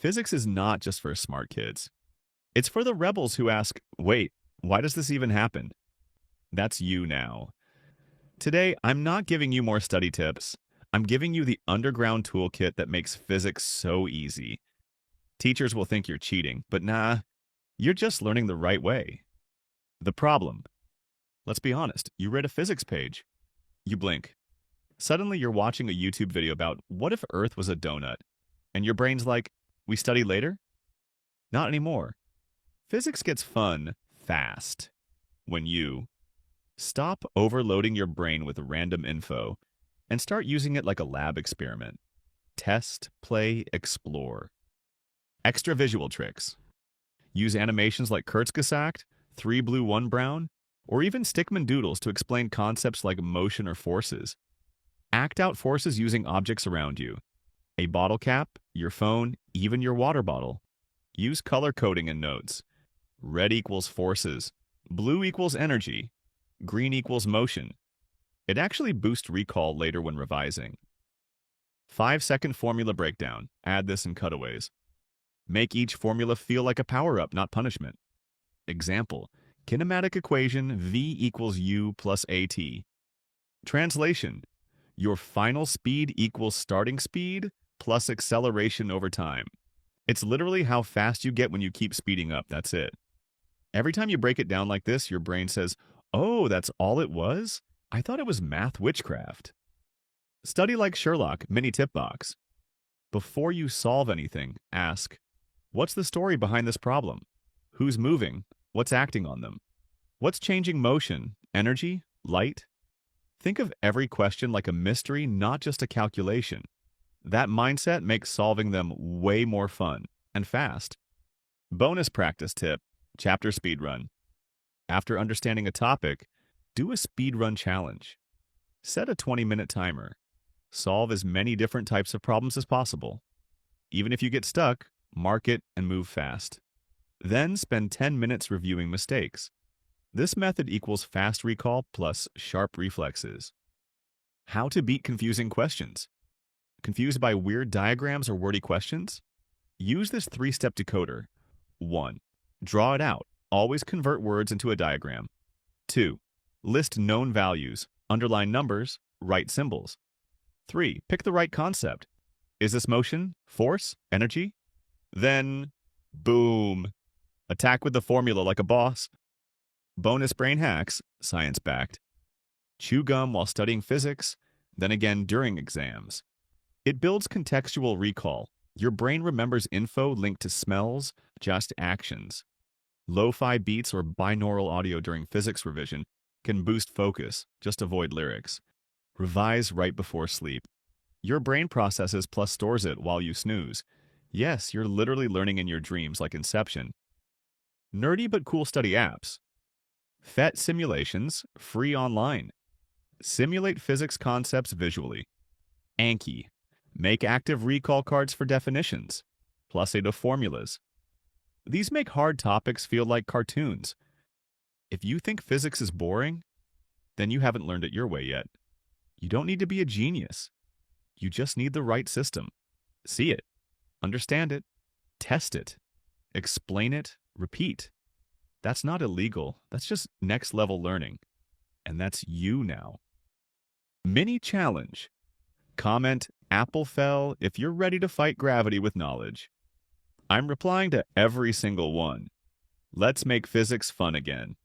Physics is not just for smart kids. It's for the rebels who ask, wait, why does this even happen? That's you now. Today, I'm not giving you more study tips. I'm giving you the underground toolkit that makes physics so easy. Teachers will think you're cheating, but nah, you're just learning the right way. The problem. Let's be honest, you read a physics page. You blink. Suddenly you're watching a YouTube video about what if Earth was a donut? And your brain's like, we study later? Not anymore. Physics gets fun fast when you stop overloading your brain with random info and start using it like a lab experiment. Test, play, explore. Extra visual tricks. Use animations like Kurzgesagt, 3 blue, 1 brown, or even Stickman doodles to explain concepts like motion or forces. Act out forces using objects around you. A bottle cap, your phone, even your water bottle. Use color coding in notes. Red equals forces. Blue equals energy. Green equals motion. It actually boosts recall later when revising. 5-second formula breakdown. Add this in cutaways. Make each formula feel like a power-up, not punishment. Example, kinematic equation V equals U plus AT. Translation, your final speed equals starting speed plus acceleration over time. It's literally how fast you get when you keep speeding up, that's it. Every time you break it down like this, your brain says, oh, that's all it was? I thought it was math witchcraft. Study like Sherlock, mini tip box. Before you solve anything, ask, what's the story behind this problem? Who's moving? What's acting on them? What's changing motion? Energy? Light? Think of every question like a mystery, not just a calculation. That mindset makes solving them way more fun and fast. Bonus practice tip, chapter speedrun. After understanding a topic, do a speedrun challenge. Set a 20-minute timer. Solve as many different types of problems as possible. Even if you get stuck, mark it and move fast. Then spend 10 minutes reviewing mistakes. This method equals fast recall plus sharp reflexes. How to beat confusing questions. Confused by weird diagrams or wordy questions? Use this 3-step decoder. 1. Draw it out. Always convert words into a diagram. 2. List known values. Underline numbers. Write symbols. 3. Pick the right concept. Is this motion, force, energy? Then, boom. Attack with the formula like a boss. Bonus brain hacks, science-backed. Chew gum while studying physics, then again during exams. It builds contextual recall. Your brain remembers info linked to smells, just actions. Lo-fi beats or binaural audio during physics revision can boost focus, just avoid lyrics. Revise right before sleep. Your brain processes plus stores it while you snooze. Yes, you're literally learning in your dreams like Inception. Nerdy but cool study apps. PhET simulations, free online. Simulate physics concepts visually. Anki. Make active recall cards for definitions. Plus-8 formulas. These make hard topics feel like cartoons. If you think physics is boring, then you haven't learned it your way yet. You don't need to be a genius. You just need the right system. See it. Understand it. Test it. Explain it. Repeat. That's not illegal. That's just next level learning. And that's you now. Mini challenge. Comment Apple fell if you're ready to fight gravity with knowledge. I'm replying to every single one. Let's make physics fun again.